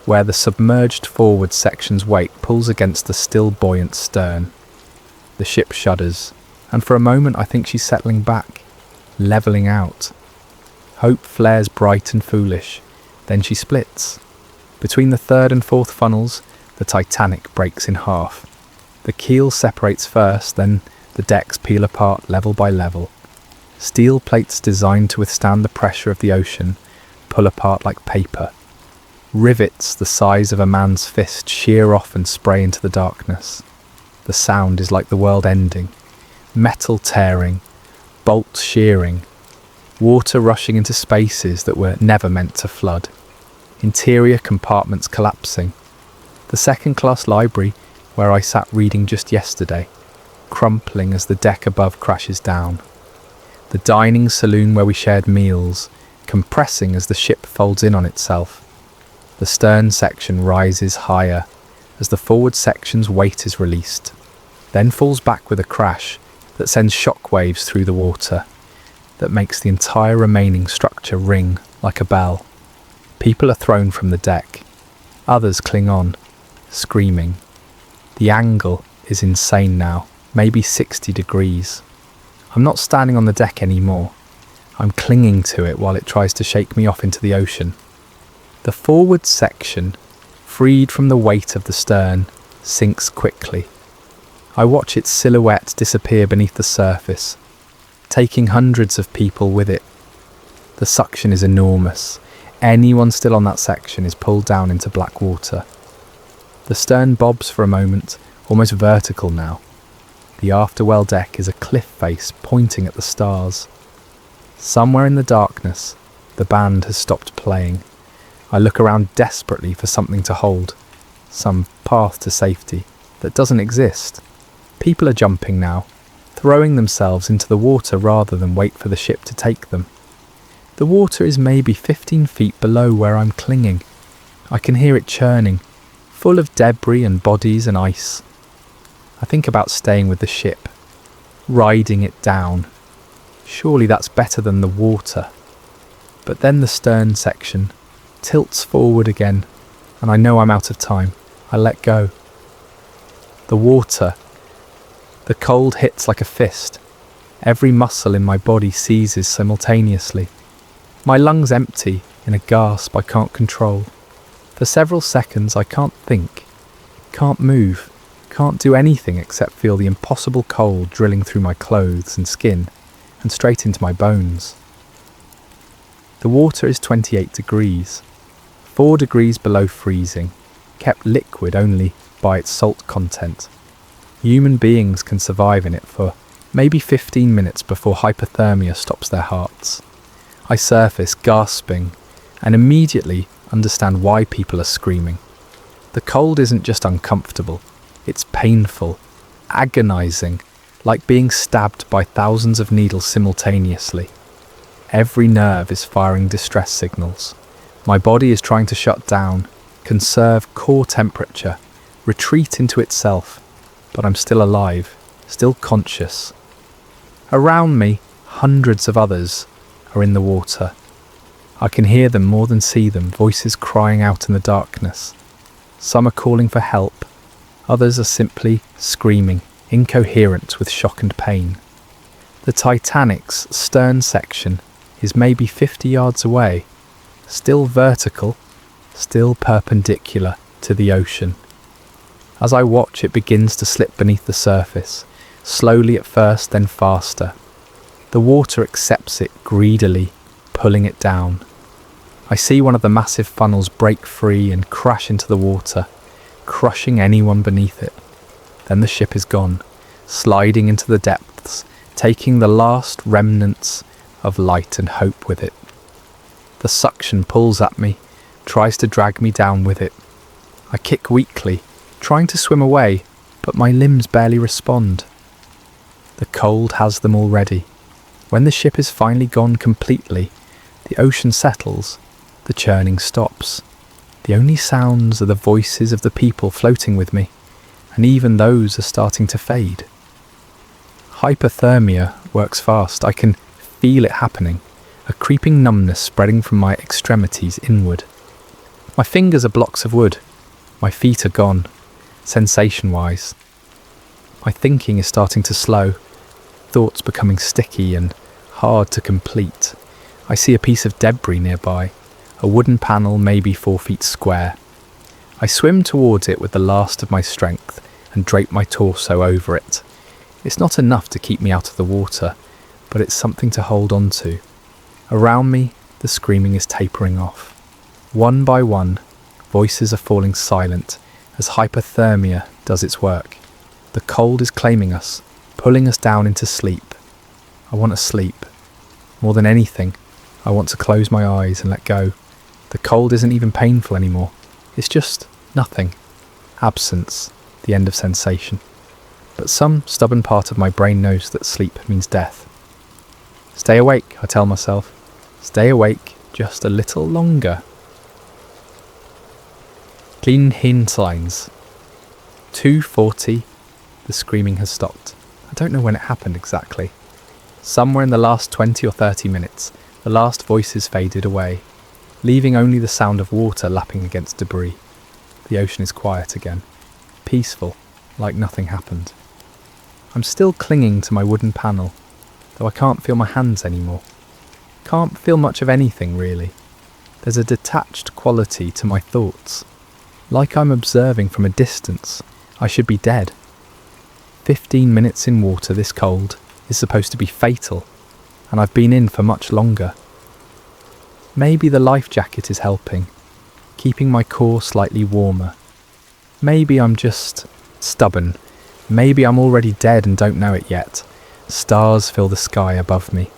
where the submerged forward section's weight pulls against the still buoyant stern. The ship shudders, and for a moment I think she's settling back, levelling out. Hope flares bright and foolish, then she splits. Between the third and fourth funnels, the Titanic breaks in half. The keel separates first, then the decks peel apart level by level. Steel plates designed to withstand the pressure of the ocean pull apart like paper. Rivets the size of a man's fist shear off and spray into the darkness. The sound is like the world ending. Metal tearing, bolts shearing, water rushing into spaces that were never meant to flood. Interior compartments collapsing. The second-class library, where I sat reading just yesterday, crumpling as the deck above crashes down. The dining saloon where we shared meals, compressing as the ship folds in on itself. The stern section rises higher as the forward section's weight is released, then falls back with a crash that sends shockwaves through the water, that makes the entire remaining structure ring like a bell. People are thrown from the deck. Others cling on, screaming. The angle is insane now, maybe 60 degrees. I'm not standing on the deck anymore. I'm clinging to it while it tries to shake me off into the ocean. The forward section, freed from the weight of the stern, sinks quickly. I watch its silhouette disappear beneath the surface, taking hundreds of people with it. The suction is enormous. Anyone still on that section is pulled down into black water. The stern bobs for a moment, almost vertical now. The afterwell deck is a cliff face pointing at the stars. Somewhere in the darkness, the band has stopped playing. I look around desperately for something to hold, some path to safety that doesn't exist. People are jumping now, throwing themselves into the water rather than wait for the ship to take them. The water is maybe 15 feet below where I'm clinging. I can hear it churning, full of debris and bodies and ice. I think about staying with the ship, riding it down. Surely that's better than the water. But then the stern section tilts forward again, and I know I'm out of time. I let go. The water. The cold hits like a fist. Every muscle in my body seizes simultaneously. My lungs empty in a gasp I can't control. For several seconds I can't think, can't move, can't do anything except feel the impossible cold drilling through my clothes and skin and straight into my bones. The water is 28 degrees, 4 degrees below freezing, kept liquid only by its salt content. Human beings can survive in it for maybe 15 minutes before hypothermia stops their hearts. I surface gasping and immediately understand why people are screaming. The cold isn't just uncomfortable, it's painful, agonizing, like being stabbed by thousands of needles simultaneously. Every nerve is firing distress signals. My body is trying to shut down, conserve core temperature, retreat into itself, but I'm still alive, still conscious. Around me, hundreds of others are in the water. I can hear them more than see them, voices crying out in the darkness. Some are calling for help, others are simply screaming, incoherent with shock and pain. The Titanic's stern section is maybe 50 yards away, still vertical, still perpendicular to the ocean. As I watch, it begins to slip beneath the surface, slowly at first, then faster. The water accepts it greedily, pulling it down. I see one of the massive funnels break free and crash into the water, crushing anyone beneath it. Then the ship is gone, sliding into the depths, taking the last remnants of light and hope with it. The suction pulls at me, tries to drag me down with it. I kick weakly, trying to swim away, but my limbs barely respond. The cold has them already. When the ship is finally gone completely, the ocean settles, the churning stops. The only sounds are the voices of the people floating with me, and even those are starting to fade. Hypothermia works fast. I can feel it happening, a creeping numbness spreading from my extremities inward. My fingers are blocks of wood. My feet are gone, sensation-wise. My thinking is starting to slow, thoughts becoming sticky and hard to complete. I see a piece of debris nearby, a wooden panel maybe 4 feet square. I swim towards it with the last of my strength and drape my torso over it. It's not enough to keep me out of the water, but it's something to hold on to. Around me, the screaming is tapering off. One by one, voices are falling silent as hypothermia does its work. The cold is claiming us, pulling us down into sleep. I want to sleep. More than anything, I want to close my eyes and let go. The cold isn't even painful anymore. It's just nothing. Absence, the end of sensation. But some stubborn part of my brain knows that sleep means death. Stay awake, I tell myself. Stay awake just a little longer. Clean hin signs. 2:40. The screaming has stopped. I don't know when it happened exactly. Somewhere in the last 20 or 30 minutes, the last voices faded away, leaving only the sound of water lapping against debris. The ocean is quiet again, peaceful, like nothing happened. I'm still clinging to my wooden panel, though I can't feel my hands anymore. Can't feel much of anything, really. There's a detached quality to my thoughts, like I'm observing from a distance. I should be dead. 15 minutes in water this cold is supposed to be fatal, and I've been in for much longer. Maybe the life jacket is helping, keeping my core slightly warmer. Maybe I'm just stubborn. Maybe I'm already dead and don't know it yet. Stars fill the sky above me,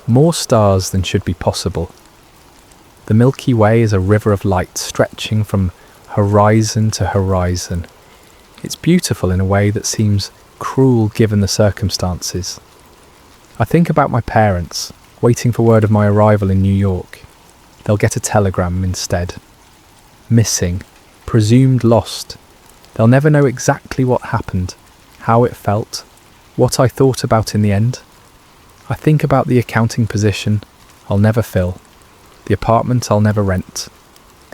more stars than should be possible. The Milky Way is a river of light stretching from horizon to horizon. It's beautiful in a way that seems cruel given the circumstances. I think about my parents, waiting for word of my arrival in New York. They'll get a telegram instead. Missing, presumed lost. They'll never know exactly what happened, how it felt, what I thought about in the end. I think about the accounting position I'll never fill, the apartment I'll never rent,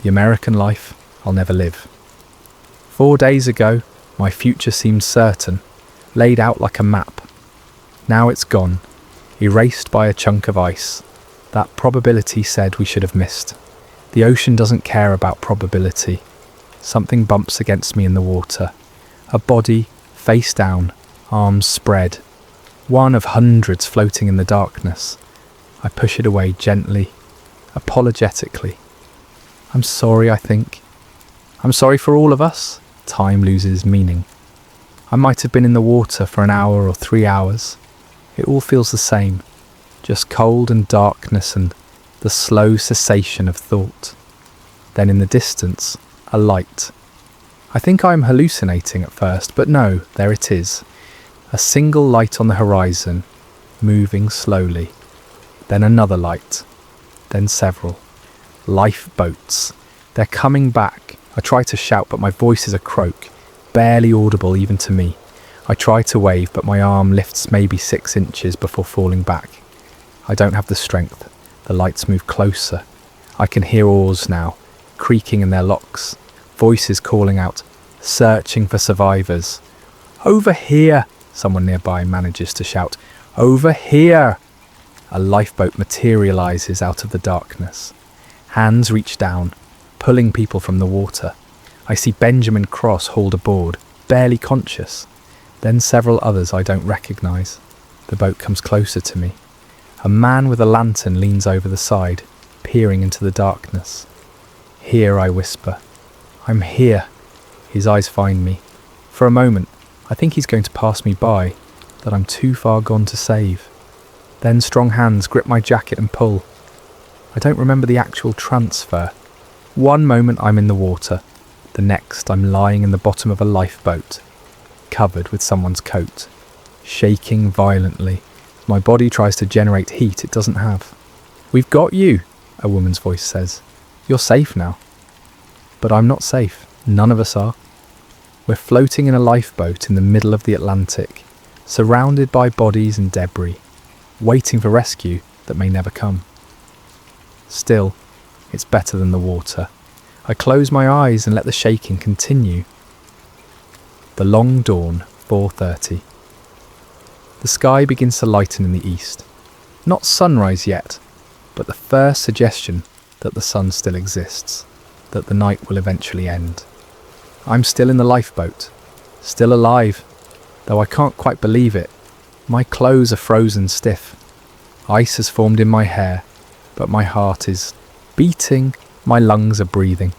the American life I'll never live. 4 days ago, my future seemed certain, laid out like a map. Now it's gone, erased by a chunk of ice. That probability said we should have missed. The ocean doesn't care about probability. Something bumps against me in the water. A body, face down, arms spread. One of hundreds floating in the darkness. I push it away gently, apologetically. I'm sorry, I think. I'm sorry for all of us. Time loses meaning. I might have been in the water for an hour or 3 hours. It all feels the same, just cold and darkness and the slow cessation of thought. Then in the distance, a light. I think I am hallucinating at first, but no, there it is. A single light on the horizon, moving slowly. Then another light. Then several. Lifeboats. They're coming back. I try to shout, but my voice is a croak, barely audible even to me. I try to wave, but my arm lifts maybe 6 inches before falling back. I don't have the strength. The lights move closer. I can hear oars now, creaking in their locks. Voices calling out, searching for survivors. "Over here!" Someone nearby manages to shout. "Over here!" A lifeboat materializes out of the darkness. Hands reach down, pulling people from the water. I see Benjamin Cross hauled aboard, barely conscious. Then several others I don't recognize. The boat comes closer to me. A man with a lantern leans over the side, peering into the darkness. "Here," I whisper. "I'm here." His eyes find me. For a moment, I think he's going to pass me by, that I'm too far gone to save. Then strong hands grip my jacket and pull. I don't remember the actual transfer. One moment I'm in the water, the next I'm lying in the bottom of a lifeboat, covered with someone's coat, shaking violently. My body tries to generate heat it doesn't have. "We've got you," a woman's voice says. "You're safe now." But I'm not safe. None of us are. We're floating in a lifeboat in the middle of the Atlantic, surrounded by bodies and debris, waiting for rescue that may never come. Still, it's better than the water. I close my eyes and let the shaking continue. The long dawn, 4:30. The sky begins to lighten in the east. Not sunrise yet, but the first suggestion that the sun still exists, that the night will eventually end. I'm still in the lifeboat, still alive, though I can't quite believe it. My clothes are frozen stiff. Ice has formed in my hair, but my heart is beating, my lungs are breathing.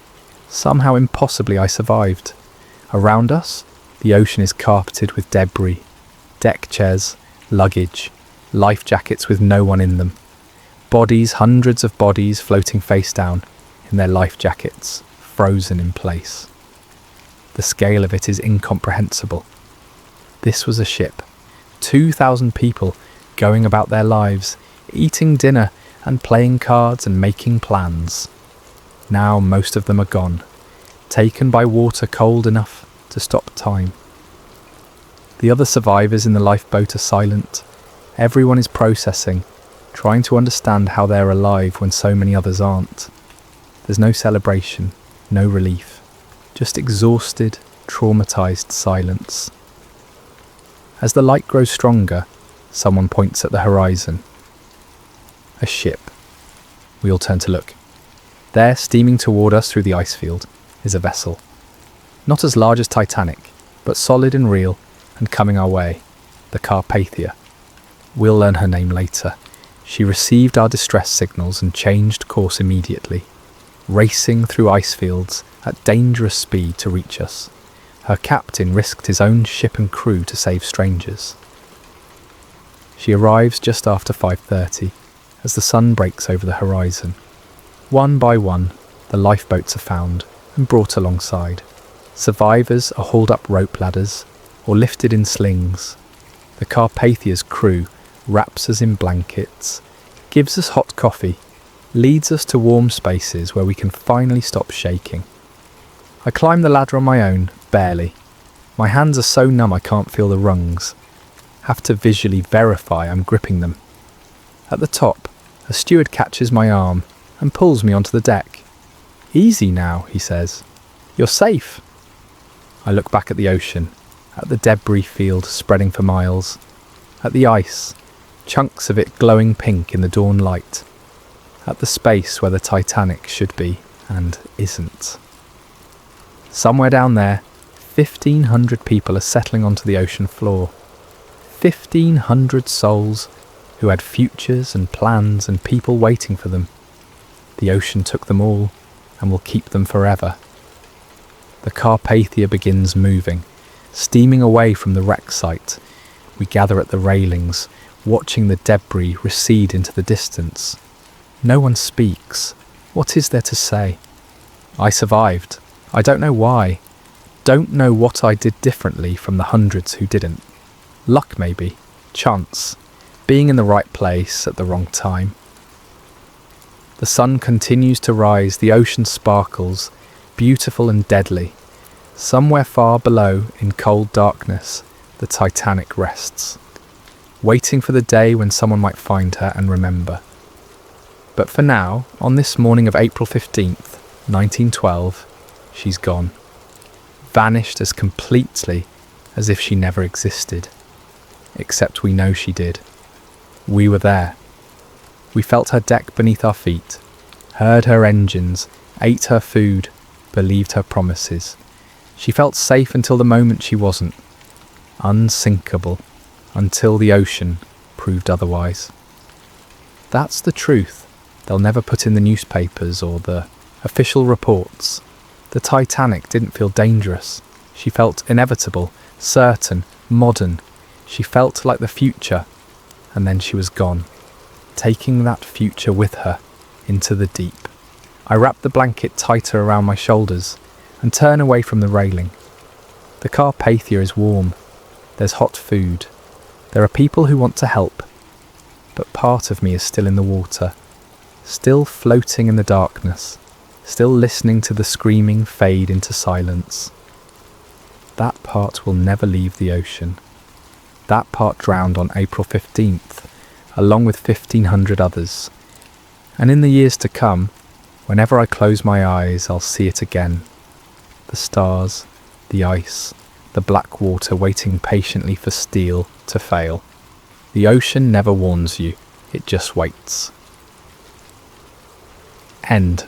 Somehow impossibly I survived. Around us, the ocean is carpeted with debris, deck chairs, luggage, life jackets with no one in them. Bodies, hundreds of bodies floating face down in their life jackets, frozen in place. The scale of it is incomprehensible. This was a ship. 2,000 people going about their lives, eating dinner and playing cards and making plans. Now most of them are gone, taken by water cold enough to stop time. The other survivors in the lifeboat are silent. Everyone is processing, trying to understand how they're alive when so many others aren't. There's no celebration, no relief, just exhausted, traumatized silence. As the light grows stronger, someone points at the horizon. A ship. We all turn to look. There, steaming toward us through the ice field, is a vessel. Not as large as Titanic, but solid and real, and coming our way, the Carpathia. We'll learn her name later. She received our distress signals and changed course immediately, racing through ice fields at dangerous speed to reach us. Her captain risked his own ship and crew to save strangers. She arrives just after 5:30, as the sun breaks over the horizon. One by one, the lifeboats are found and brought alongside. Survivors are hauled up rope ladders or lifted in slings. The Carpathia's crew wraps us in blankets, gives us hot coffee, leads us to warm spaces where we can finally stop shaking. I climb the ladder on my own, barely. My hands are so numb I can't feel the rungs. Have to visually verify I'm gripping them. At the top, a steward catches my arm and pulls me onto the deck. "Easy now," he says. "You're safe." I look back at the ocean, at the debris field spreading for miles, at the ice, chunks of it glowing pink in the dawn light, at the space where the Titanic should be and isn't. Somewhere down there, 1,500 people are settling onto the ocean floor. 1,500 souls who had futures and plans and people waiting for them. The ocean took them all and will keep them forever. The Carpathia begins moving, Steaming away from the wreck site, we gather at the railings, watching the debris recede into the distance. No one speaks. What is there to say? I survived. I don't know why. Don't know what I did differently from the hundreds who didn't. Luck maybe. Chance. Being in the right place at the wrong time. The sun continues to rise, the ocean sparkles, beautiful and deadly. Somewhere far below, in cold darkness, the Titanic rests, waiting for the day when someone might find her and remember. But for now, on this morning of April 15th, 1912, she's gone. Vanished as completely as if she never existed. Except we know she did. We were there. We felt her deck beneath our feet, heard her engines, ate her food, believed her promises. She felt safe until the moment she wasn't. Unsinkable until the ocean proved otherwise. That's the truth they'll never put in the newspapers or the official reports. The Titanic didn't feel dangerous. She felt inevitable, certain, modern. She felt like the future, and then she was gone, taking that future with her into the deep. I wrap the blanket tighter around my shoulders and turn away from the railing. The Carpathia is warm. There's hot food. There are people who want to help. But part of me is still in the water, still floating in the darkness, still listening to the screaming fade into silence. That part will never leave the ocean. That part drowned on April 15th, along with 1,500 others. And in the years to come, whenever I close my eyes, I'll see it again. The stars, the ice, the black water waiting patiently for steel to fail. The ocean never warns you, it just waits. End.